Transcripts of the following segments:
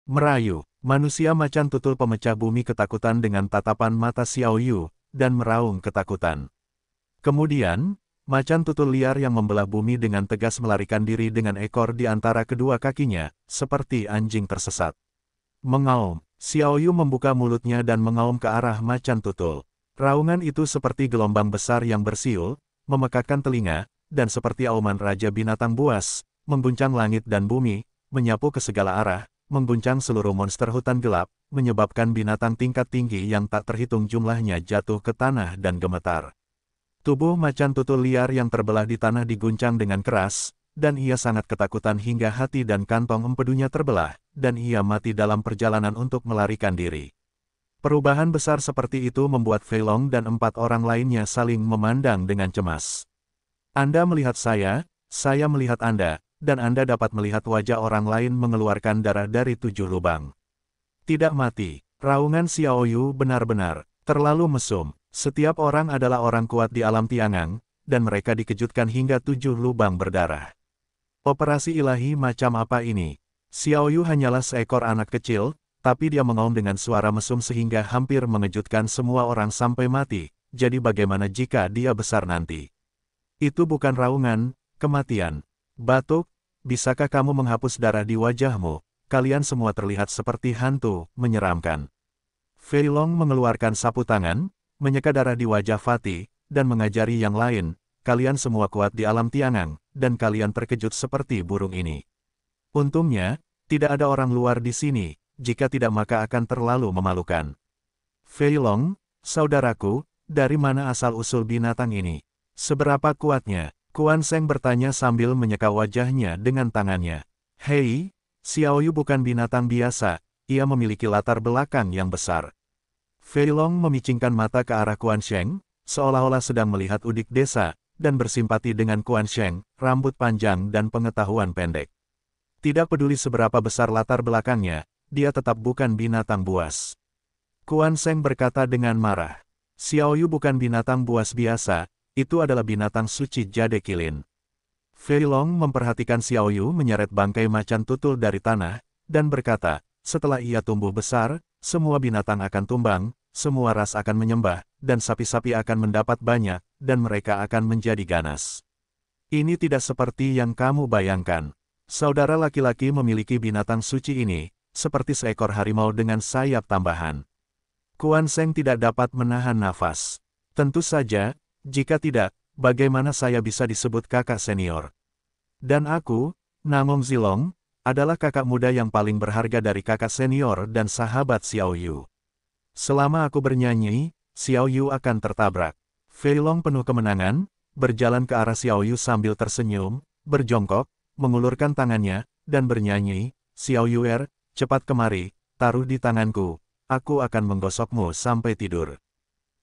Merayu, manusia macan tutul pemecah bumi ketakutan dengan tatapan mata Xiao Yu, dan meraung ketakutan. Kemudian, macan tutul liar yang membelah bumi dengan tegas melarikan diri dengan ekor di antara kedua kakinya, seperti anjing tersesat. Mengaum, Xiao Yu membuka mulutnya dan mengaum ke arah macan tutul. Raungan itu seperti gelombang besar yang bersiul, memekakkan telinga, dan seperti auman raja binatang buas, mengguncang langit dan bumi, menyapu ke segala arah, mengguncang seluruh monster hutan gelap, menyebabkan binatang tingkat tinggi yang tak terhitung jumlahnya jatuh ke tanah dan gemetar. Tubuh macan tutul liar yang terbelah di tanah diguncang dengan keras, dan ia sangat ketakutan hingga hati dan kantong empedunya terbelah, dan ia mati dalam perjalanan untuk melarikan diri. Perubahan besar seperti itu membuat Fei Long dan 4 orang lainnya saling memandang dengan cemas. Anda melihat saya melihat Anda, dan Anda dapat melihat wajah orang lain mengeluarkan darah dari 7 lubang. Tidak mati, raungan Xiao Yu benar-benar terlalu mesum. Setiap orang adalah orang kuat di alam Tiangang, dan mereka dikejutkan hingga 7 lubang berdarah. Operasi ilahi macam apa ini? Xiao Yu hanyalah seekor anak kecil, tapi dia mengaum dengan suara mesum sehingga hampir mengejutkan semua orang sampai mati. Jadi bagaimana jika dia besar nanti? Itu bukan raungan, kematian. Batuk, bisakah kamu menghapus darah di wajahmu? Kalian semua terlihat seperti hantu, menyeramkan. Fei Long mengeluarkan sapu tangan, menyeka darah di wajah Fatih, dan mengajari yang lain, kalian semua kuat di alam Tiangang, dan kalian terkejut seperti burung ini. Untungnya, tidak ada orang luar di sini, jika tidak maka akan terlalu memalukan. Fei Long, saudaraku, dari mana asal-usul binatang ini? Seberapa kuatnya? Kuan Sheng bertanya sambil menyeka wajahnya dengan tangannya. Hei, Xiao Yu bukan binatang biasa, ia memiliki latar belakang yang besar. Fei Long memicingkan mata ke arah Kuan Sheng, seolah-olah sedang melihat udik desa, dan bersimpati dengan Kuan Sheng, rambut panjang dan pengetahuan pendek. Tidak peduli seberapa besar latar belakangnya, dia tetap bukan binatang buas. Kuan Sheng berkata dengan marah. Xiao Yu bukan binatang buas biasa, itu adalah binatang suci Jade Kilin. Fei Long memperhatikan Xiao Yu menyeret bangkai macan tutul dari tanah, dan berkata, setelah ia tumbuh besar, semua binatang akan tumbang, semua ras akan menyembah, dan sapi-sapi akan mendapat banyak, dan mereka akan menjadi ganas. Ini tidak seperti yang kamu bayangkan. Saudara laki-laki memiliki binatang suci ini, seperti seekor harimau dengan sayap tambahan. Kuan Sheng tidak dapat menahan nafas. Tentu saja, jika tidak, bagaimana saya bisa disebut kakak senior? Dan aku, Namong Zilong, adalah kakak muda yang paling berharga dari kakak senior dan sahabat Xiao Yu. Selama aku bernyanyi, Xiao Yu akan tertabrak. Fei Long penuh kemenangan, berjalan ke arah Xiao Yu sambil tersenyum, berjongkok, mengulurkan tangannya, dan bernyanyi, Xiao Yuer, cepat kemari, taruh di tanganku, aku akan menggosokmu sampai tidur.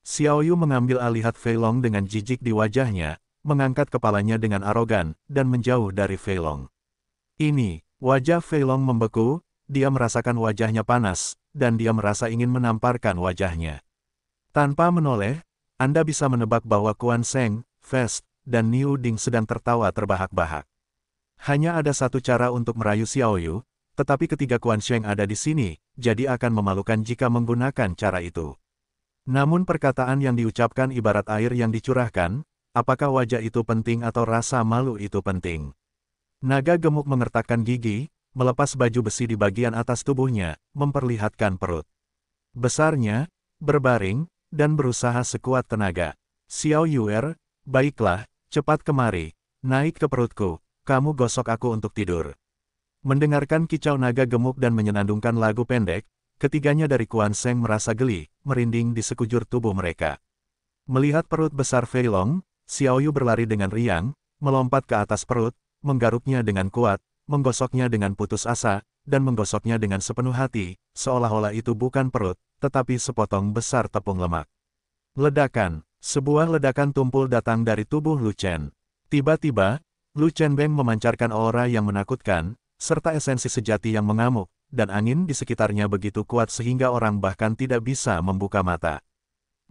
Xiao Yu mengambil alihat Fei Long dengan jijik di wajahnya, mengangkat kepalanya dengan arogan, dan menjauh dari Fei Long. Ini, wajah Fei Long membeku, dia merasakan wajahnya panas, dan dia merasa ingin menamparkan wajahnya. Tanpa menoleh, Anda bisa menebak bahwa Kuan Sheng, Fest, dan Niu Ding sedang tertawa terbahak-bahak. Hanya ada satu cara untuk merayu Xiao Yu, tetapi ketiga Kuan Sheng ada di sini, jadi akan memalukan jika menggunakan cara itu. Namun perkataan yang diucapkan ibarat air yang dicurahkan, apakah wajah itu penting atau rasa malu itu penting? Naga gemuk mengertakkan gigi, melepas baju besi di bagian atas tubuhnya, memperlihatkan perut besarnya, berbaring, dan berusaha sekuat tenaga. Xiao Yuer, baiklah, cepat kemari, naik ke perutku, kamu gosok aku untuk tidur. Mendengarkan kicau naga gemuk dan menyenandungkan lagu pendek, ketiganya dari Kuan Sheng merasa geli, merinding di sekujur tubuh mereka. Melihat perut besar Fei Long, Xiao Yu berlari dengan riang, melompat ke atas perut, menggaruknya dengan kuat, menggosoknya dengan putus asa, dan menggosoknya dengan sepenuh hati, seolah-olah itu bukan perut, tetapi sepotong besar tepung lemak. Ledakan, sebuah ledakan tumpul datang dari tubuh Lu Chen. Tiba-tiba, Lu Chenbeng memancarkan aura yang menakutkan, serta esensi sejati yang mengamuk, dan angin di sekitarnya begitu kuat sehingga orang bahkan tidak bisa membuka mata.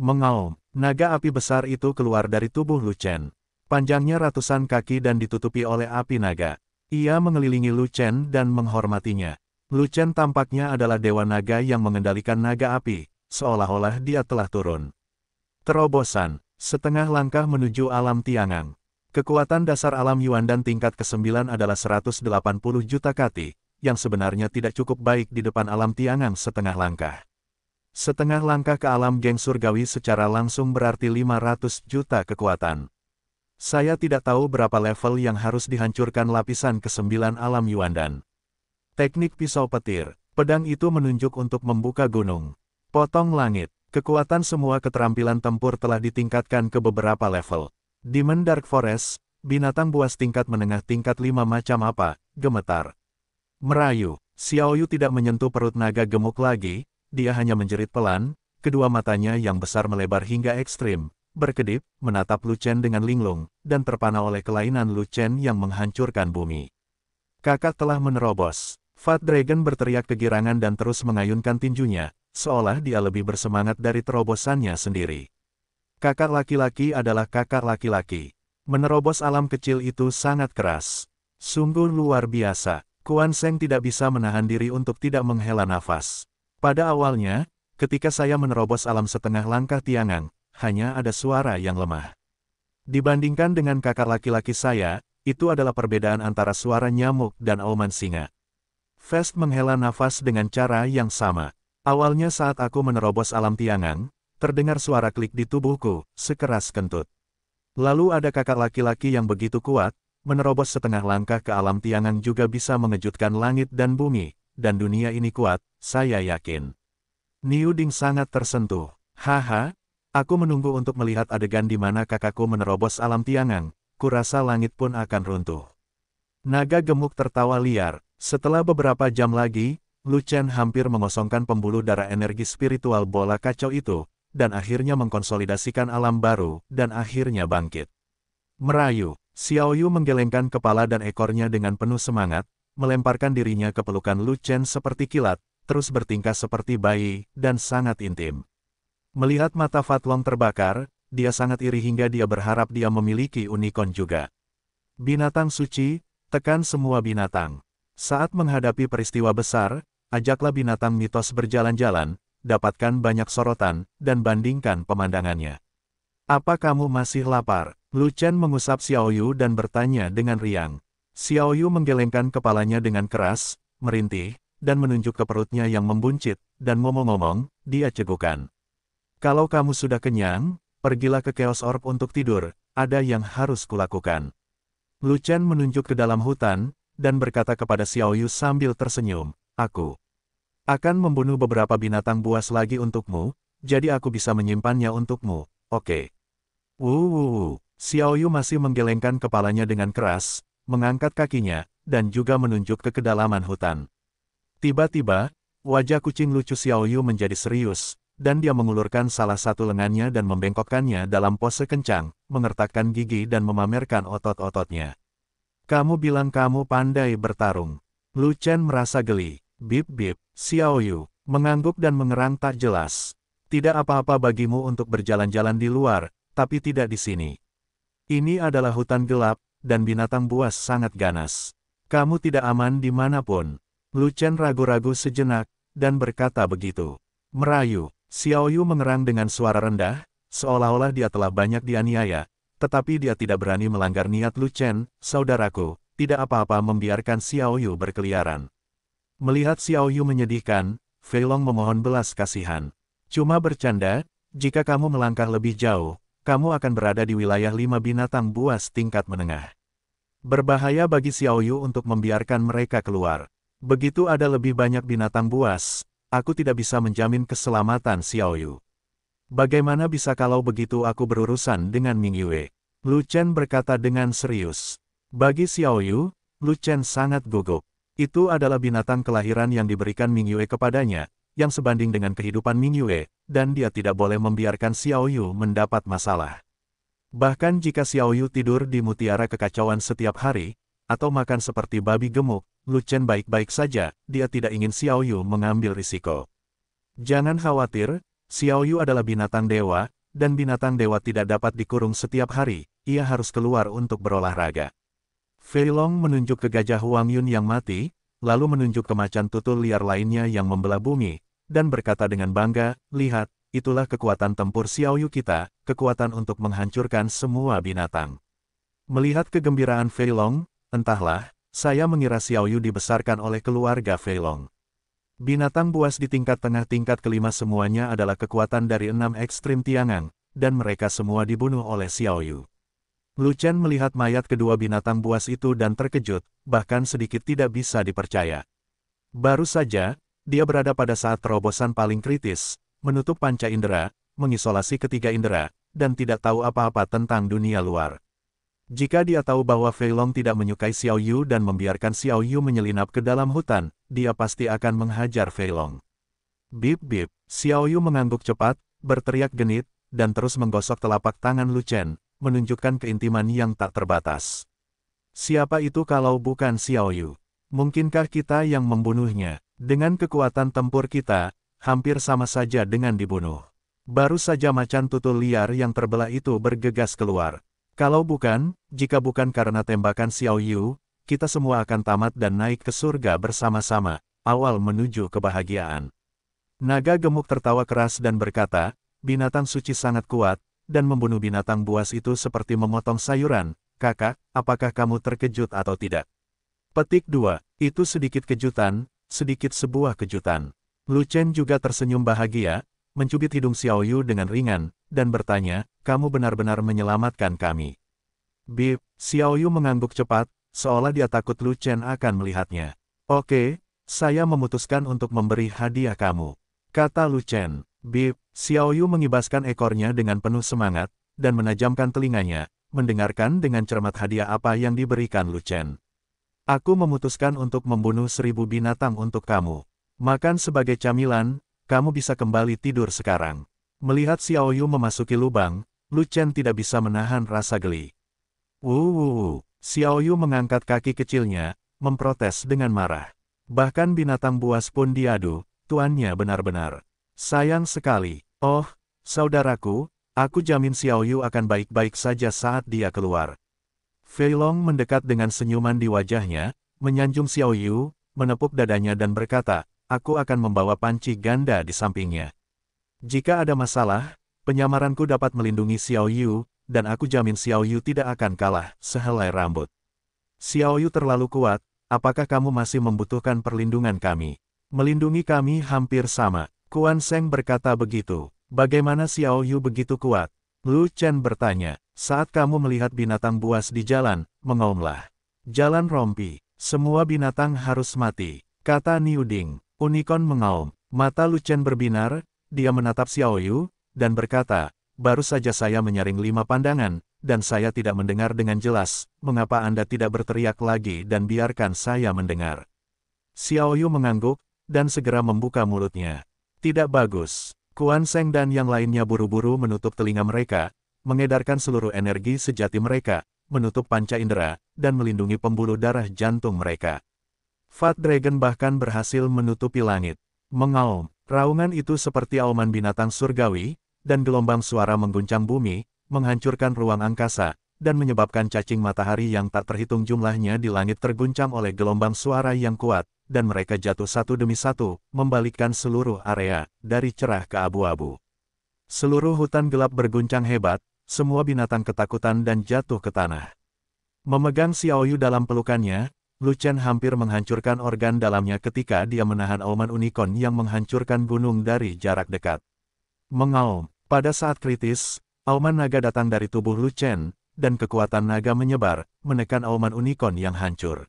Mengaum, naga api besar itu keluar dari tubuh Lu Chen. Panjangnya ratusan kaki dan ditutupi oleh api naga. Ia mengelilingi Lu Chen dan menghormatinya. Lu Chen tampaknya adalah dewa naga yang mengendalikan naga api, seolah-olah dia telah turun. Terobosan, setengah langkah menuju alam Tiangang. Kekuatan dasar alam Yuandan tingkat ke-9 adalah 180 juta kati, yang sebenarnya tidak cukup baik di depan alam Tiangang setengah langkah. Setengah langkah ke alam geng surgawi secara langsung berarti 500 juta kekuatan. Saya tidak tahu berapa level yang harus dihancurkan lapisan ke-9 alam Yuandan. Teknik pisau petir, pedang itu menunjuk untuk membuka gunung. Potong langit, kekuatan semua keterampilan tempur telah ditingkatkan ke beberapa level. Demon Dark Forest, binatang buas tingkat menengah tingkat 5 macam apa, gemetar. Merayu, Xiaoyu tidak menyentuh perut naga gemuk lagi, dia hanya menjerit pelan, kedua matanya yang besar melebar hingga ekstrim, berkedip, menatap Lu Chen dengan linglung, dan terpana oleh kelainan Lu Chen yang menghancurkan bumi. Kakak telah menerobos. Fat Dragon berteriak kegirangan dan terus mengayunkan tinjunya, seolah dia lebih bersemangat dari terobosannya sendiri. Kakak laki-laki adalah kakak laki-laki. Menerobos alam kecil itu sangat keras. Sungguh luar biasa. Kuan Seng tidak bisa menahan diri untuk tidak menghela nafas. Pada awalnya, ketika saya menerobos alam setengah langkah Tiangang, hanya ada suara yang lemah. Dibandingkan dengan kakak laki-laki saya, itu adalah perbedaan antara suara nyamuk dan auman singa. Fest menghela nafas dengan cara yang sama. Awalnya saat aku menerobos alam Tiangang, terdengar suara klik di tubuhku, sekeras kentut. Lalu ada kakak laki-laki yang begitu kuat, menerobos setengah langkah ke alam Tiangang juga bisa mengejutkan langit dan bumi, dan dunia ini kuat, saya yakin. Niu Ding sangat tersentuh. Haha, aku menunggu untuk melihat adegan di mana kakakku menerobos alam Tiangang, kurasa langit pun akan runtuh. Naga gemuk tertawa liar. Setelah beberapa jam lagi, Lu Chen hampir mengosongkan pembuluh darah energi spiritual bola kacau itu, dan akhirnya mengkonsolidasikan alam baru, dan akhirnya bangkit. Merayu, Xiaoyu menggelengkan kepala dan ekornya dengan penuh semangat, melemparkan dirinya ke pelukan Lu Chen seperti kilat, terus bertingkah seperti bayi, dan sangat intim. Melihat mata Fatlong terbakar, dia sangat iri hingga dia berharap dia memiliki unicorn juga. Binatang suci, tekan semua binatang. Saat menghadapi peristiwa besar, ajaklah binatang mitos berjalan-jalan, dapatkan banyak sorotan, dan bandingkan pemandangannya. Apa kamu masih lapar? Lu Chen mengusap Xiaoyu dan bertanya dengan riang. Xiaoyu menggelengkan kepalanya dengan keras, merintih, dan menunjuk ke perutnya yang membuncit, dan ngomong-ngomong, dia cegukan. Kalau kamu sudah kenyang, pergilah ke Chaos Orb untuk tidur, ada yang harus kulakukan. Lu Chen menunjuk ke dalam hutan, dan berkata kepada Xiaoyu sambil tersenyum, aku akan membunuh beberapa binatang buas lagi untukmu, jadi aku bisa menyimpannya untukmu, oke. Xiaoyu masih menggelengkan kepalanya dengan keras, mengangkat kakinya, dan juga menunjuk ke kedalaman hutan. Tiba-tiba, wajah kucing lucu Xiaoyu menjadi serius, dan dia mengulurkan salah satu lengannya dan membengkokkannya dalam pose kencang, mengertakkan gigi dan memamerkan otot-ototnya. Kamu bilang kamu pandai bertarung. Lu Chen merasa geli. Bip-bip, Xiaoyu, mengangguk dan mengerang tak jelas. Tidak apa-apa bagimu untuk berjalan-jalan di luar, tapi tidak di sini. Ini adalah hutan gelap, dan binatang buas sangat ganas. Kamu tidak aman dimanapun. Lu Chen ragu-ragu sejenak, dan berkata begitu. Merayu, Xiaoyu mengerang dengan suara rendah, seolah-olah dia telah banyak dianiaya, tetapi dia tidak berani melanggar niat Lu Chen, saudaraku, tidak apa-apa membiarkan Xiaoyu berkeliaran. Melihat Xiaoyu menyedihkan, Fei Long memohon belas kasihan. Cuma bercanda, jika kamu melangkah lebih jauh, kamu akan berada di wilayah 5 binatang buas tingkat menengah. Berbahaya bagi Xiaoyu untuk membiarkan mereka keluar. Begitu ada lebih banyak binatang buas, aku tidak bisa menjamin keselamatan Xiaoyu. Bagaimana bisa kalau begitu aku berurusan dengan Ming Yue? Lu Chen berkata dengan serius. Bagi Xiaoyu, Lu Chen sangat gugup. Itu adalah binatang kelahiran yang diberikan Ming Yue kepadanya, yang sebanding dengan kehidupan Ming Yue, dan dia tidak boleh membiarkan Xiaoyu mendapat masalah. Bahkan jika Xiaoyu tidur di mutiara kekacauan setiap hari, atau makan seperti babi gemuk, Lu Chen baik-baik saja, dia tidak ingin Xiaoyu mengambil risiko. Jangan khawatir, Xiaoyu adalah binatang dewa, dan binatang dewa tidak dapat dikurung setiap hari, ia harus keluar untuk berolahraga. Fei Long menunjuk ke gajah Huang Yun yang mati, lalu menunjuk ke macan tutul liar lainnya yang membelah bumi, dan berkata dengan bangga, "Lihat, itulah kekuatan tempur Xiaoyu kita, kekuatan untuk menghancurkan semua binatang." Melihat kegembiraan Fei Long, entahlah, saya mengira Xiaoyu dibesarkan oleh keluarga Fei Long. Binatang buas di tingkat tengah tingkat kelima semuanya adalah kekuatan dari 6 ekstrim Tiangang, dan mereka semua dibunuh oleh Xiaoyu. Lu Chen melihat mayat kedua binatang buas itu dan terkejut, bahkan sedikit tidak bisa dipercaya. Baru saja, dia berada pada saat terobosan paling kritis, menutup panca indera, mengisolasi ketiga indera, dan tidak tahu apa-apa tentang dunia luar. Jika dia tahu bahwa Fei Long tidak menyukai Xiaoyu dan membiarkan Xiaoyu menyelinap ke dalam hutan, dia pasti akan menghajar Fei Long. Bip bip, Xiaoyu mengangguk cepat, berteriak genit, dan terus menggosok telapak tangan Lu Chen, menunjukkan keintiman yang tak terbatas. Siapa itu kalau bukan Xiaoyu? Mungkinkah kita yang membunuhnya? Dengan kekuatan tempur kita, hampir sama saja dengan dibunuh. Baru saja macan tutul liar yang terbelah itu bergegas keluar. Kalau bukan, jika bukan karena tembakan Xiaoyu, kita semua akan tamat dan naik ke surga bersama-sama, awal menuju kebahagiaan. Naga gemuk tertawa keras dan berkata, binatang suci sangat kuat, dan membunuh binatang buas itu seperti memotong sayuran. Kakak, apakah kamu terkejut atau tidak? Petik 2. Itu sedikit kejutan, sedikit sebuah kejutan. Lu Chen juga tersenyum bahagia, mencubit hidung Xiaoyu dengan ringan, dan bertanya, kamu benar-benar menyelamatkan kami. Bip, Xiaoyu mengangguk cepat, seolah dia takut Lu Chen akan melihatnya. Oke, saya memutuskan untuk memberi hadiah kamu, kata Lu Chen. Bip, Xiaoyu mengibaskan ekornya dengan penuh semangat, dan menajamkan telinganya, mendengarkan dengan cermat hadiah apa yang diberikan Lu Chen. Aku memutuskan untuk membunuh 1000 binatang untuk kamu. Makan sebagai camilan, kamu bisa kembali tidur sekarang. Melihat Xiaoyu memasuki lubang, Lu Chen tidak bisa menahan rasa geli. Xiaoyu mengangkat kaki kecilnya, memprotes dengan marah. Bahkan binatang buas pun diadu, tuannya benar-benar sayang sekali. Oh, saudaraku, aku jamin Xiaoyu akan baik-baik saja saat dia keluar. Fei Long mendekat dengan senyuman di wajahnya, menyanjung Xiaoyu, menepuk dadanya dan berkata, aku akan membawa panci ganda di sampingnya. Jika ada masalah, penyamaranku dapat melindungi Xiaoyu, dan aku jamin Xiaoyu tidak akan kalah sehelai rambut. Xiaoyu terlalu kuat, apakah kamu masih membutuhkan perlindungan kami? Melindungi kami hampir sama. Kuan Sheng berkata begitu. Bagaimana Xiaoyu begitu kuat? Lu Chen bertanya. Saat kamu melihat binatang buas di jalan, mengaumlah. Jalan rompi. Semua binatang harus mati, kata Niu Ding. Unicorn mengaum. Mata Lu Chen berbinar. Dia menatap Xiaoyu, dan berkata, baru saja saya menyaring 5 pandangan, dan saya tidak mendengar dengan jelas, mengapa Anda tidak berteriak lagi dan biarkan saya mendengar? Xiaoyu mengangguk, dan segera membuka mulutnya. Tidak bagus. Kuan Sheng dan yang lainnya buru-buru menutup telinga mereka, mengedarkan seluruh energi sejati mereka, menutup panca indera, dan melindungi pembuluh darah jantung mereka. Fat Dragon bahkan berhasil menutupi langit. Mengaum. Raungan itu seperti auman binatang surgawi, dan gelombang suara mengguncang bumi, menghancurkan ruang angkasa, dan menyebabkan cacing matahari yang tak terhitung jumlahnya di langit terguncang oleh gelombang suara yang kuat, dan mereka jatuh satu demi satu, membalikkan seluruh area, dari cerah ke abu-abu. Seluruh hutan gelap berguncang hebat, semua binatang ketakutan dan jatuh ke tanah. Memegang Xiaoyu dalam pelukannya, Lu Chen hampir menghancurkan organ dalamnya ketika dia menahan auman unicorn yang menghancurkan gunung dari jarak dekat. Mengaum. Pada saat kritis, auman naga datang dari tubuh Lu Chen, dan kekuatan naga menyebar, menekan auman unicorn yang hancur.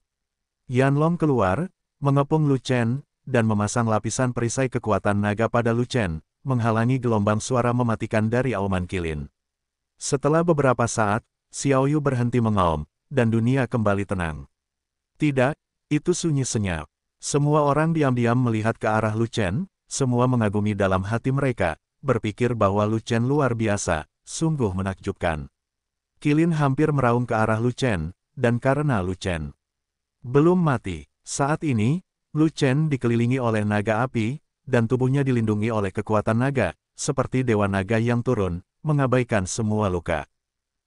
Yanlong keluar, mengepung Lu Chen, dan memasang lapisan perisai kekuatan naga pada Lu Chen, menghalangi gelombang suara mematikan dari auman kilin. Setelah beberapa saat, Xiaoyu berhenti mengaum, dan dunia kembali tenang. Tidak, itu sunyi senyap. Semua orang diam-diam melihat ke arah Lu Chen, semua mengagumi dalam hati mereka, berpikir bahwa Lu Chen luar biasa, sungguh menakjubkan. Kilin hampir meraung ke arah Lu Chen, dan karena Lu Chen belum mati, saat ini, Lu Chen dikelilingi oleh naga api, dan tubuhnya dilindungi oleh kekuatan naga, seperti dewa naga yang turun, mengabaikan semua luka.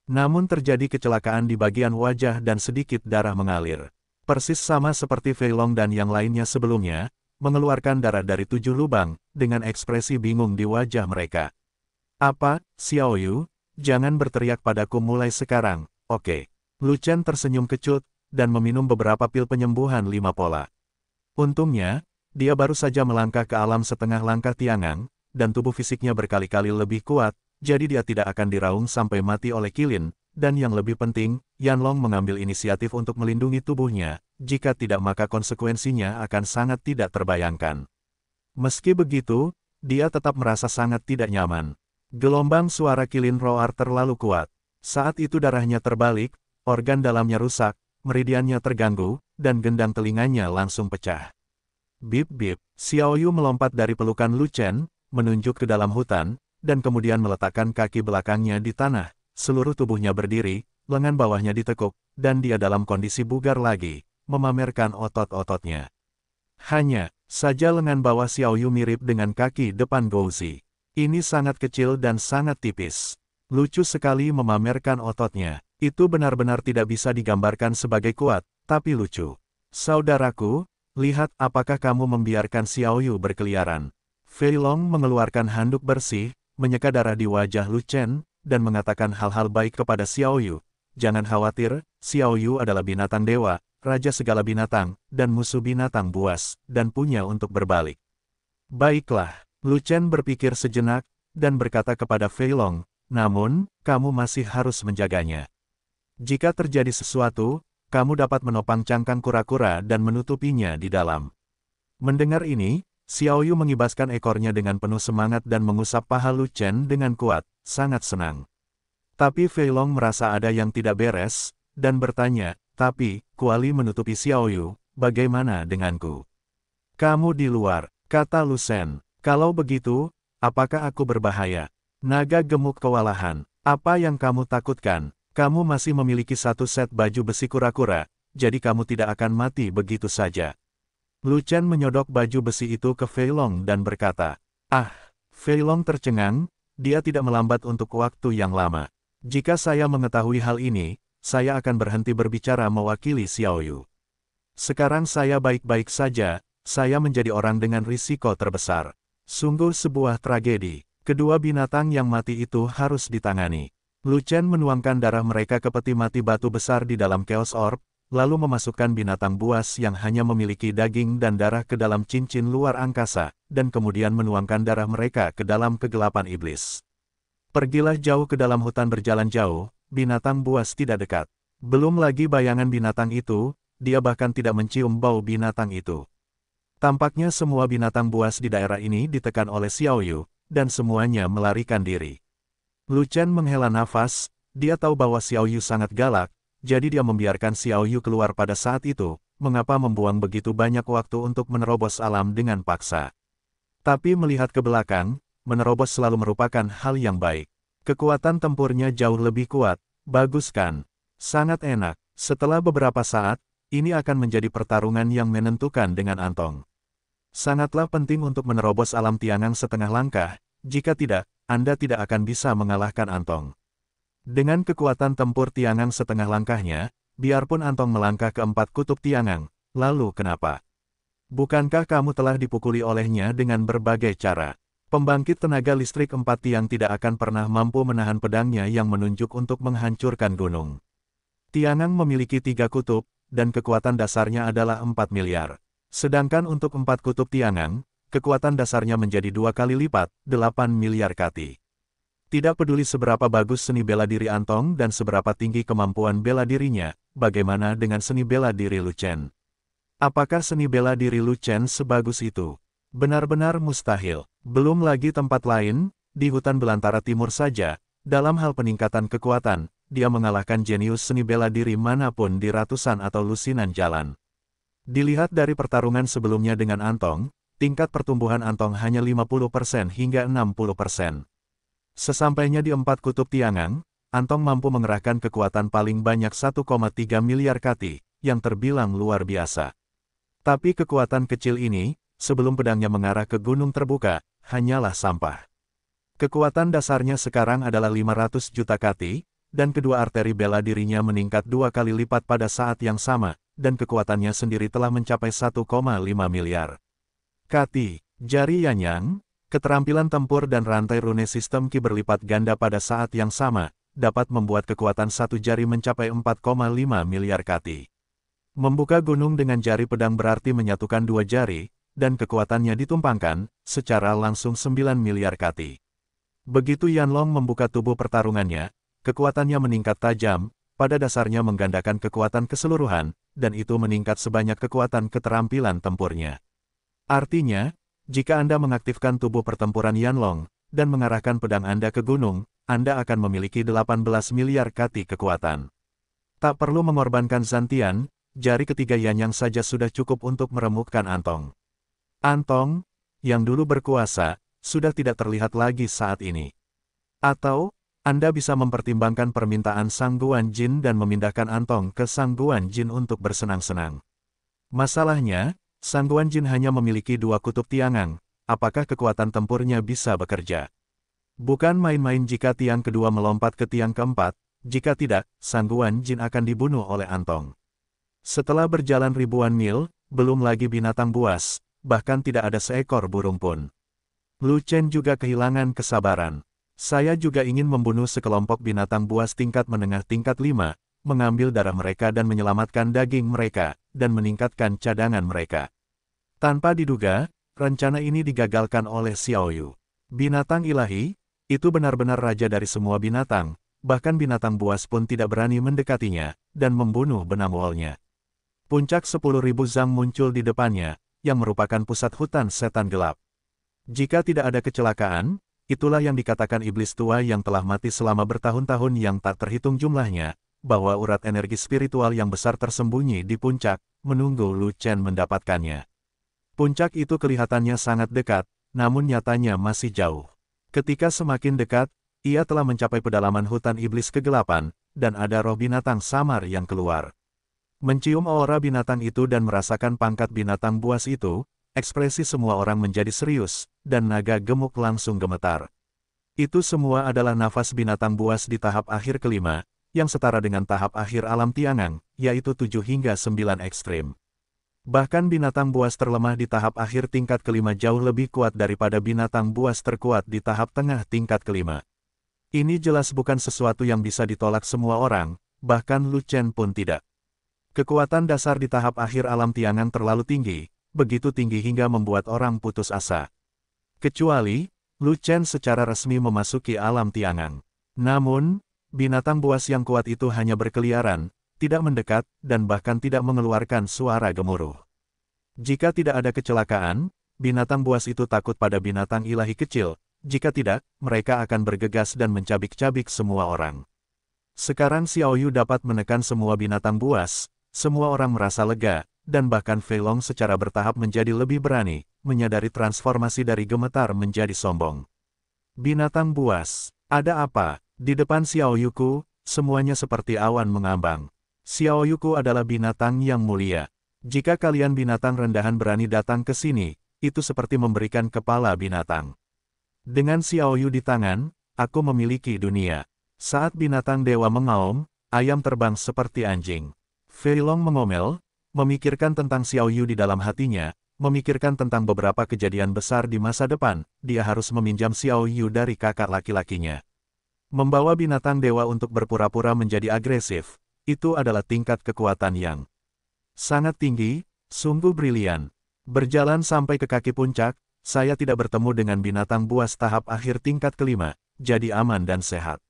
Namun terjadi kecelakaan di bagian wajah dan sedikit darah mengalir. Persis sama seperti Fei Long dan yang lainnya sebelumnya, mengeluarkan darah dari 7 lubang, dengan ekspresi bingung di wajah mereka. Apa, Xiao Yu? Jangan berteriak padaku mulai sekarang, oke? Lu Chen tersenyum kecut, dan meminum beberapa pil penyembuhan 5 pola. Untungnya, dia baru saja melangkah ke alam setengah langkah Tiangang, dan tubuh fisiknya berkali-kali lebih kuat, jadi dia tidak akan diraung sampai mati oleh Qilin, dan yang lebih penting, Yanlong mengambil inisiatif untuk melindungi tubuhnya, jika tidak maka konsekuensinya akan sangat tidak terbayangkan. Meski begitu, dia tetap merasa sangat tidak nyaman. Gelombang suara Qilin roar terlalu kuat. Saat itu darahnya terbalik, organ dalamnya rusak, meridiannya terganggu, dan gendang telinganya langsung pecah. Bip-bip, Xiao Yu melompat dari pelukan Lu Chen, menunjuk ke dalam hutan, dan kemudian meletakkan kaki belakangnya di tanah, seluruh tubuhnya berdiri, lengan bawahnya ditekuk, dan dia dalam kondisi bugar lagi, memamerkan otot-ototnya. Hanya saja lengan bawah Xiao Yu mirip dengan kaki depan Gouzi. Ini sangat kecil dan sangat tipis. Lucu sekali memamerkan ototnya. Itu benar-benar tidak bisa digambarkan sebagai kuat, tapi lucu. Saudaraku, lihat apakah kamu membiarkan Xiao Yu berkeliaran. Fei Long mengeluarkan handuk bersih, menyeka darah di wajah Lu Chen, dan mengatakan hal-hal baik kepada Xiao Yu. Jangan khawatir, Xiao Yu adalah binatang dewa, raja segala binatang, dan musuh binatang buas, dan punya untuk berbalik. Baiklah, Lu Chen berpikir sejenak, dan berkata kepada Fei Long, namun, kamu masih harus menjaganya. Jika terjadi sesuatu, kamu dapat menopang cangkang kura-kura dan menutupinya di dalam. Mendengar ini, Xiao Yu mengibaskan ekornya dengan penuh semangat dan mengusap paha Lu Chen dengan kuat, sangat senang. Tapi Fei Long merasa ada yang tidak beres, dan bertanya, tapi, kuali menutupi Xiao Yu, bagaimana denganku? Kamu di luar, kata Lu Shen. Kalau begitu, apakah aku berbahaya? Naga gemuk kewalahan, apa yang kamu takutkan? Kamu masih memiliki satu set baju besi kura-kura, jadi kamu tidak akan mati begitu saja. Lu Chen menyodok baju besi itu ke Fei Long dan berkata, ah, Fei Long tercengang, dia tidak melambat untuk waktu yang lama. Jika saya mengetahui hal ini, saya akan berhenti berbicara mewakili Xiao Yu. Sekarang saya baik-baik saja, saya menjadi orang dengan risiko terbesar. Sungguh sebuah tragedi, kedua binatang yang mati itu harus ditangani. Lu Chen menuangkan darah mereka ke peti mati batu besar di dalam Chaos Orb, lalu memasukkan binatang buas yang hanya memiliki daging dan darah ke dalam cincin luar angkasa, dan kemudian menuangkan darah mereka ke dalam kegelapan iblis. Pergilah jauh ke dalam hutan berjalan jauh, binatang buas tidak dekat. Belum lagi bayangan binatang itu, dia bahkan tidak mencium bau binatang itu. Tampaknya semua binatang buas di daerah ini ditekan oleh Xiao Yu, dan semuanya melarikan diri. Lu Chen menghela nafas, dia tahu bahwa Xiao Yu sangat galak, jadi dia membiarkan Xiao Yu keluar pada saat itu, mengapa membuang begitu banyak waktu untuk menerobos alam dengan paksa. Tapi melihat ke belakang, menerobos selalu merupakan hal yang baik. Kekuatan tempurnya jauh lebih kuat, bagus kan? Sangat enak, setelah beberapa saat, ini akan menjadi pertarungan yang menentukan dengan Antong. Sangatlah penting untuk menerobos alam Tiangang setengah langkah, jika tidak, Anda tidak akan bisa mengalahkan Antong. Dengan kekuatan tempur Tiangang setengah langkahnya, biarpun Antong melangkah ke 4 kutub Tiangang, lalu kenapa? Bukankah kamu telah dipukuli olehnya dengan berbagai cara? Pembangkit tenaga listrik 4 tiang tidak akan pernah mampu menahan pedangnya yang menunjuk untuk menghancurkan gunung. Tiangang memiliki 3 kutub, dan kekuatan dasarnya adalah 4 miliar. Sedangkan untuk 4 kutub Tiangang, kekuatan dasarnya menjadi 2 kali lipat, 8 miliar kati. Tidak peduli seberapa bagus seni bela diri Antong dan seberapa tinggi kemampuan bela dirinya, bagaimana dengan seni bela diri Lu Chen? Apakah seni bela diri Lu Chen sebagus itu? Benar-benar mustahil. Belum lagi tempat lain, di hutan belantara timur saja, dalam hal peningkatan kekuatan, dia mengalahkan jenius seni bela diri manapun di ratusan atau lusinan jalan. Dilihat dari pertarungan sebelumnya dengan Antong, tingkat pertumbuhan Antong hanya 50% hingga 60%. Sesampainya di 4 kutub Tiangang, Antong mampu mengerahkan kekuatan paling banyak 1,3 miliar kati, yang terbilang luar biasa. Tapi kekuatan kecil ini, sebelum pedangnya mengarah ke gunung terbuka, hanyalah sampah. Kekuatan dasarnya sekarang adalah 500 juta kati, dan kedua arteri bela dirinya meningkat 2 kali lipat pada saat yang sama, dan kekuatannya sendiri telah mencapai 1,5 miliar KT. Jari Yanyang, keterampilan tempur dan rantai rune sistem Ki berlipat ganda pada saat yang sama, dapat membuat kekuatan satu jari mencapai 4,5 miliar KT. Membuka gunung dengan jari pedang berarti menyatukan dua jari, dan kekuatannya ditumpangkan, secara langsung 9 miliar KT. Begitu Yanlong membuka tubuh pertarungannya, kekuatannya meningkat tajam, pada dasarnya menggandakan kekuatan keseluruhan, dan itu meningkat sebanyak kekuatan keterampilan tempurnya. Artinya, jika Anda mengaktifkan tubuh pertempuran Yanlong, dan mengarahkan pedang Anda ke gunung, Anda akan memiliki 18 miliar KT kekuatan. Tak perlu mengorbankan Zantian, jari ketiga Yanyang saja sudah cukup untuk meremukkan Antong. Antong, yang dulu berkuasa, sudah tidak terlihat lagi saat ini. Atau, Anda bisa mempertimbangkan permintaan Sang Guan Jin dan memindahkan Antong ke Sang Guan Jin untuk bersenang-senang. Masalahnya, Sang Guan Jin hanya memiliki dua kutub tiangang, apakah kekuatan tempurnya bisa bekerja? Bukan main-main jika tiang kedua melompat ke tiang keempat, jika tidak, Sang Guan Jin akan dibunuh oleh Antong. Setelah berjalan ribuan mil, belum lagi binatang buas, bahkan tidak ada seekor burung pun. Lu Chen juga kehilangan kesabaran. Saya juga ingin membunuh sekelompok binatang buas tingkat menengah tingkat 5, mengambil darah mereka dan menyelamatkan daging mereka, dan meningkatkan cadangan mereka. Tanpa diduga, rencana ini digagalkan oleh Xiao Yu. Binatang ilahi, itu benar-benar raja dari semua binatang, bahkan binatang buas pun tidak berani mendekatinya, dan membunuh Benamwolnya. Puncak 10.000 Zhang muncul di depannya, yang merupakan pusat hutan setan gelap. Jika tidak ada kecelakaan, itulah yang dikatakan iblis tua yang telah mati selama bertahun-tahun yang tak terhitung jumlahnya, bahwa urat energi spiritual yang besar tersembunyi di puncak, menunggu Lu Chen mendapatkannya. Puncak itu kelihatannya sangat dekat, namun nyatanya masih jauh. Ketika semakin dekat, ia telah mencapai pedalaman hutan iblis kegelapan, dan ada roh binatang samar yang keluar. Mencium aura binatang itu dan merasakan pangkat binatang buas itu, ekspresi semua orang menjadi serius, dan naga gemuk langsung gemetar. Itu semua adalah nafas binatang buas di tahap akhir kelima, yang setara dengan tahap akhir alam tiangang, yaitu 7 hingga 9 ekstrim. Bahkan binatang buas terlemah di tahap akhir tingkat kelima jauh lebih kuat daripada binatang buas terkuat di tahap tengah tingkat kelima. Ini jelas bukan sesuatu yang bisa ditolak semua orang, bahkan Lu Chen pun tidak. Kekuatan dasar di tahap akhir alam tiangang terlalu tinggi, begitu tinggi hingga membuat orang putus asa. Kecuali, Lu Chen secara resmi memasuki alam tiangang. Namun, binatang buas yang kuat itu hanya berkeliaran, tidak mendekat, dan bahkan tidak mengeluarkan suara gemuruh. Jika tidak ada kecelakaan, binatang buas itu takut pada binatang ilahi kecil, jika tidak, mereka akan bergegas dan mencabik-cabik semua orang. Sekarang Xiao Yu dapat menekan semua binatang buas, semua orang merasa lega, dan bahkan Fei Long secara bertahap menjadi lebih berani, menyadari transformasi dari gemetar menjadi sombong. Binatang buas, ada apa? Di depan Xiao Yuku, semuanya seperti awan mengambang. Xiao Yuku adalah binatang yang mulia. Jika kalian binatang rendahan berani datang ke sini, itu seperti memberikan kepala binatang. Dengan Xiao Yu di tangan, aku memiliki dunia. Saat binatang dewa mengaum, ayam terbang seperti anjing. Fei Long mengomel, memikirkan tentang Xiao Yu di dalam hatinya, memikirkan tentang beberapa kejadian besar di masa depan, dia harus meminjam Xiao Yu dari kakak laki-lakinya. Membawa binatang dewa untuk berpura-pura menjadi agresif, itu adalah tingkat kekuatan yang sangat tinggi, sungguh brilian. Berjalan sampai ke kaki puncak, saya tidak bertemu dengan binatang buas tahap akhir tingkat kelima, jadi aman dan sehat.